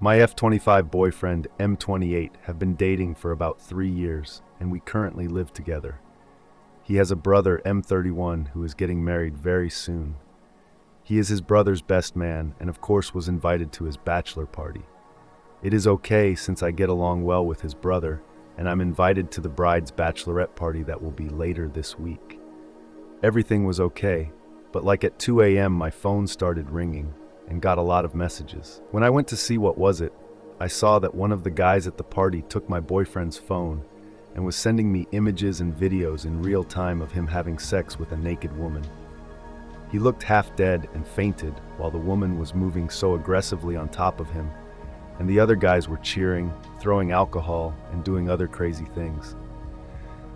My F-25 boyfriend, M28, have been dating for about 3 years, and we currently live together. He has a brother, M31, who is getting married very soon. He is his brother's best man, and of course was invited to his bachelor party. It is okay since I get along well with his brother, and I'm invited to the bride's bachelorette party that will be later this week. Everything was okay, but like at 2 a.m. my phone started ringing and got a lot of messages. When I went to see what was it, I saw that one of the guys at the party took my boyfriend's phone and was sending me images and videos in real time of him having sex with a naked woman. He looked half dead and fainted while the woman was moving so aggressively on top of him, and the other guys were cheering, throwing alcohol, and doing other crazy things.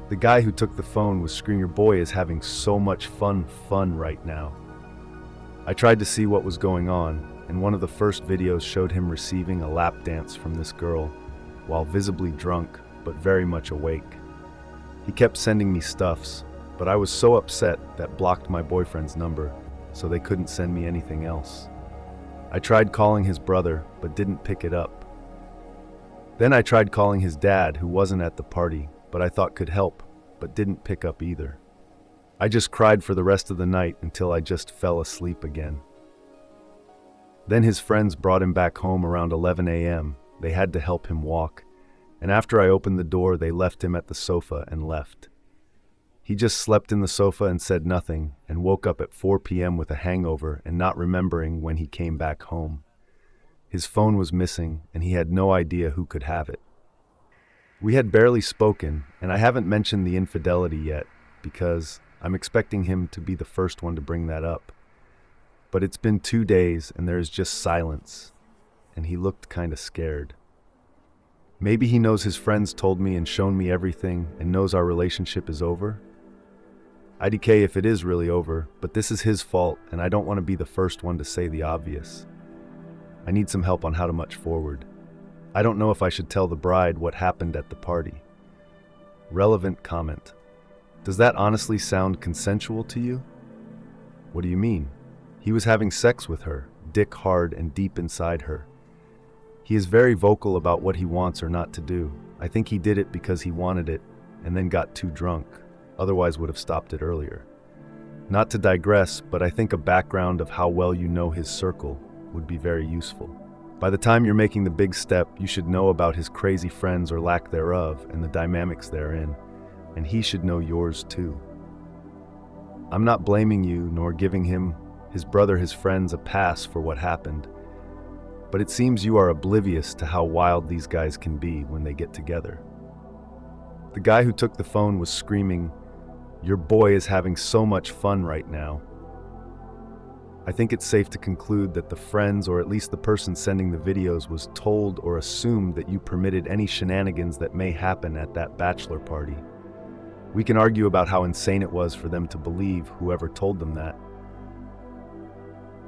The guy who took the phone was screaming, "Your boy is having so much fun right now." I tried to see what was going on, and one of the first videos showed him receiving a lap dance from this girl while visibly drunk but very much awake. He kept sending me stuffs, but I was so upset that blocked my boyfriend's number, so they couldn't send me anything else. I tried calling his brother, but didn't pick it up. Then I tried calling his dad, who wasn't at the party, but I thought could help, but didn't pick up either. I just cried for the rest of the night until I just fell asleep again. Then his friends brought him back home around 11 a.m. They had to help him walk, and after I opened the door, they left him at the sofa and left. He just slept in the sofa and said nothing, and woke up at 4 p.m. with a hangover and not remembering when he came back home. His phone was missing, and he had no idea who could have it. We had barely spoken, and I haven't mentioned the infidelity yet, because I'm expecting him to be the first one to bring that up. But it's been 2 days, and there is just silence, and he looked kinda scared. Maybe he knows his friends told me and shown me everything and knows our relationship is over? IDK if it is really over, but this is his fault, and I don't want to be the first one to say the obvious. I need some help on how to move forward. I don't know if I should tell the bride what happened at the party. Relevant comment. Does that honestly sound consensual to you? What do you mean? He was having sex with her, dick hard and deep inside her. He is very vocal about what he wants or not to do. I think he did it because he wanted it and then got too drunk, otherwise would have stopped it earlier. Not to digress, but I think a background of how well you know his circle would be very useful. By the time you're making the big step, you should know about his crazy friends or lack thereof and the dynamics therein, and he should know yours too. I'm not blaming you nor giving him, his brother, his friends a pass for what happened, but it seems you are oblivious to how wild these guys can be when they get together. The guy who took the phone was screaming, "Your boy is having so much fun right now." I think it's safe to conclude that the friends, or at least the person sending the videos, was told or assumed that you permitted any shenanigans that may happen at that bachelor party. We can argue about how insane it was for them to believe whoever told them that.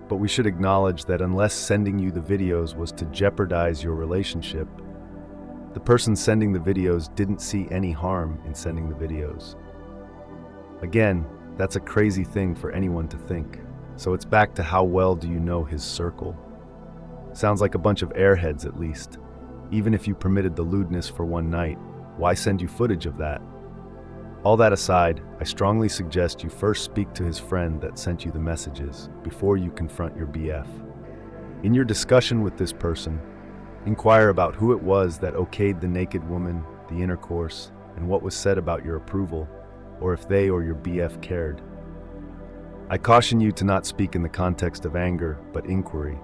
But we should acknowledge that unless sending you the videos was to jeopardize your relationship, the person sending the videos didn't see any harm in sending the videos. Again, that's a crazy thing for anyone to think. So it's back to how well do you know his circle? Sounds like a bunch of airheads at least. Even if you permitted the lewdness for one night, why send you footage of that? All that aside, I strongly suggest you first speak to his friend that sent you the messages before you confront your BF. In your discussion with this person, inquire about who it was that okayed the naked woman, the intercourse, and what was said about your approval, or if they or your BF cared. I caution you to not speak in the context of anger, but inquiry.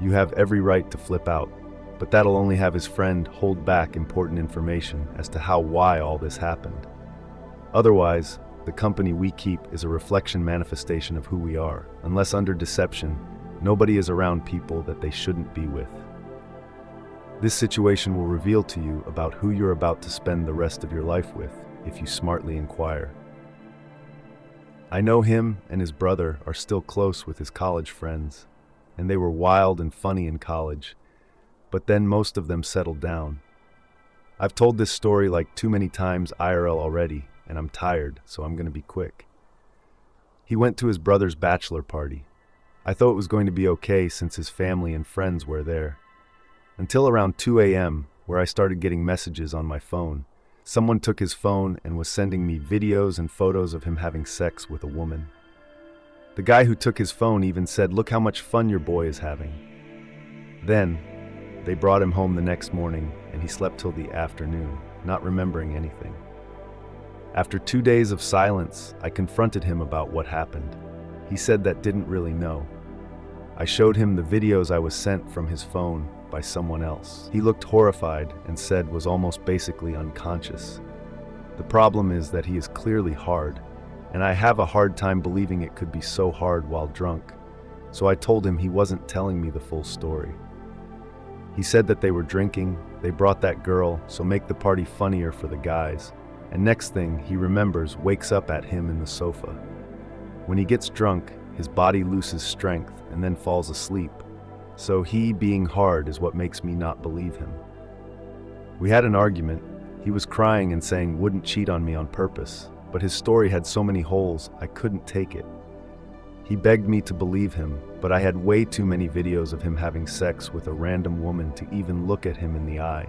You have every right to flip out, but that'll only have his friend hold back important information as to why all this happened. Otherwise, the company we keep is a reflection manifestation of who we are. Unless under deception, nobody is around people that they shouldn't be with. This situation will reveal to you about who you're about to spend the rest of your life with if you smartly inquire. I know him and his brother are still close with his college friends, and they were wild and funny in college, but then most of them settled down. I've told this story like too many times IRL already, and I'm tired, so I'm going to be quick. He went to his brother's bachelor party. I thought it was going to be okay since his family and friends were there. Until around 2 a.m., where I started getting messages on my phone. Someone took his phone and was sending me videos and photos of him having sex with a woman. The guy who took his phone even said, "Look how much fun your boy is having." Then, they brought him home the next morning and he slept till the afternoon, not remembering anything. After 2 days of silence, I confronted him about what happened. He said that didn't really know. I showed him the videos I was sent from his phone by someone else. He looked horrified and said was almost basically unconscious. The problem is that he is clearly hard, and I have a hard time believing it could be so hard while drunk, so I told him he wasn't telling me the full story. He said that they were drinking, they brought that girl, so make the party funnier for the guys, and next thing he remembers wakes up at him in the sofa. When he gets drunk, his body loses strength and then falls asleep. So he being hard is what makes me not believe him. We had an argument. He was crying and saying wouldn't cheat on me on purpose, but his story had so many holes I couldn't take it. He begged me to believe him, but I had way too many videos of him having sex with a random woman to even look at him in the eye.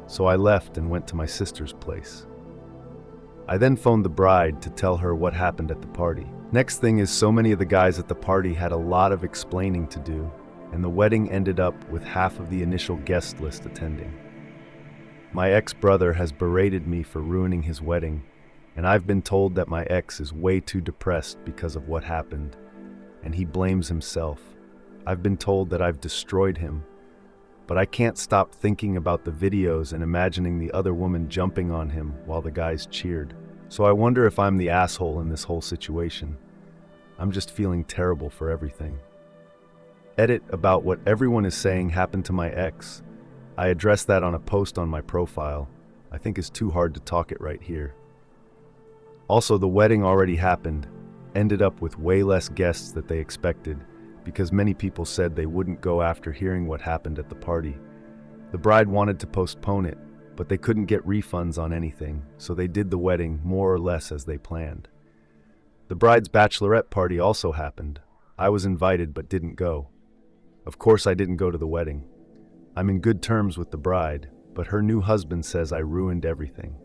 So I left and went to my sister's place. I then phoned the bride to tell her what happened at the party. Next thing is so many of the guys at the party had a lot of explaining to do, and the wedding ended up with half of the initial guest list attending. My ex-brother has berated me for ruining his wedding, and I've been told that my ex is way too depressed because of what happened, and he blames himself. I've been told that I've destroyed him, but I can't stop thinking about the videos and imagining the other woman jumping on him while the guys cheered. So I wonder if I'm the asshole in this whole situation. I'm just feeling terrible for everything. Edit about what everyone is saying happened to my ex. I addressed that on a post on my profile. I think it's too hard to talk it right here. Also, the wedding already happened, ended up with way less guests than they expected, because many people said they wouldn't go after hearing what happened at the party. The bride wanted to postpone it, but they couldn't get refunds on anything, so they did the wedding more or less as they planned. The bride's bachelorette party also happened. I was invited but didn't go. Of course I didn't go to the wedding. I'm in good terms with the bride, but her new husband says I ruined everything.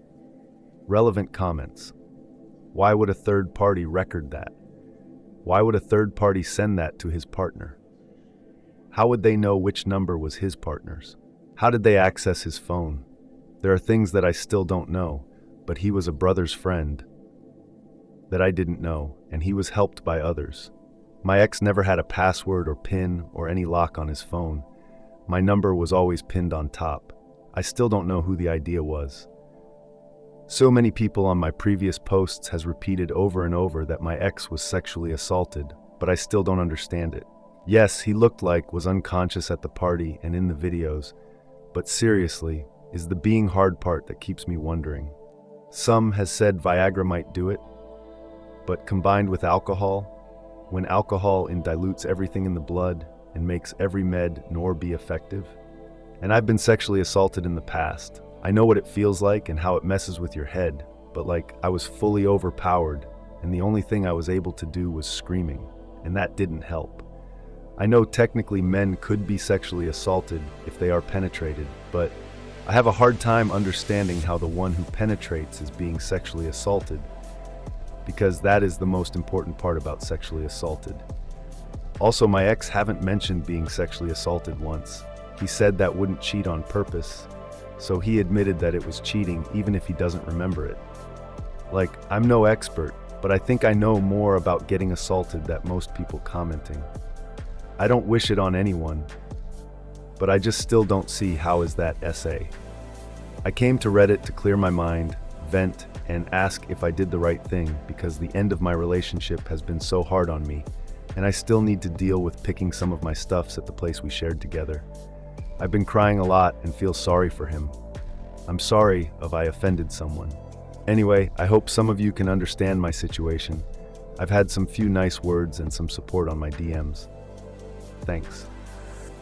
Relevant comments. Why would a third party record that? Why would a third party send that to his partner? How would they know which number was his partner's? How did they access his phone? There are things that I still don't know, but he was a brother's friend that I didn't know, and he was helped by others. My ex never had a password or PIN or any lock on his phone. My number was always pinned on top. I still don't know who the idea was. So many people on my previous posts has repeated over and over that my ex was sexually assaulted, but I still don't understand it. Yes, he looked like was unconscious at the party and in the videos, but seriously, is the being hard part that keeps me wondering. Some has said Viagra might do it, but combined with alcohol, when alcohol dilutes everything in the blood and makes every med nor be effective. And I've been sexually assaulted in the past. I know what it feels like and how it messes with your head, but I was fully overpowered, and the only thing I was able to do was screaming, and that didn't help. I know technically men could be sexually assaulted if they are penetrated, but I have a hard time understanding how the one who penetrates is being sexually assaulted, because that is the most important part about sexually assaulted. Also, my ex haven't mentioned being sexually assaulted once. He said that wouldn't cheat on purpose, so he admitted that it was cheating even if he doesn't remember it. I'm no expert, but I think I know more about getting assaulted than most people commenting. I don't wish it on anyone, but I just still don't see how is that essay. I came to Reddit to clear my mind, vent, and ask if I did the right thing because the end of my relationship has been so hard on me, and I still need to deal with picking some of my stuffs at the place we shared together. I've been crying a lot and feel sorry for him. I'm sorry if I offended someone. Anyway, I hope some of you can understand my situation. I've had some few nice words and some support on my DMs. Thanks.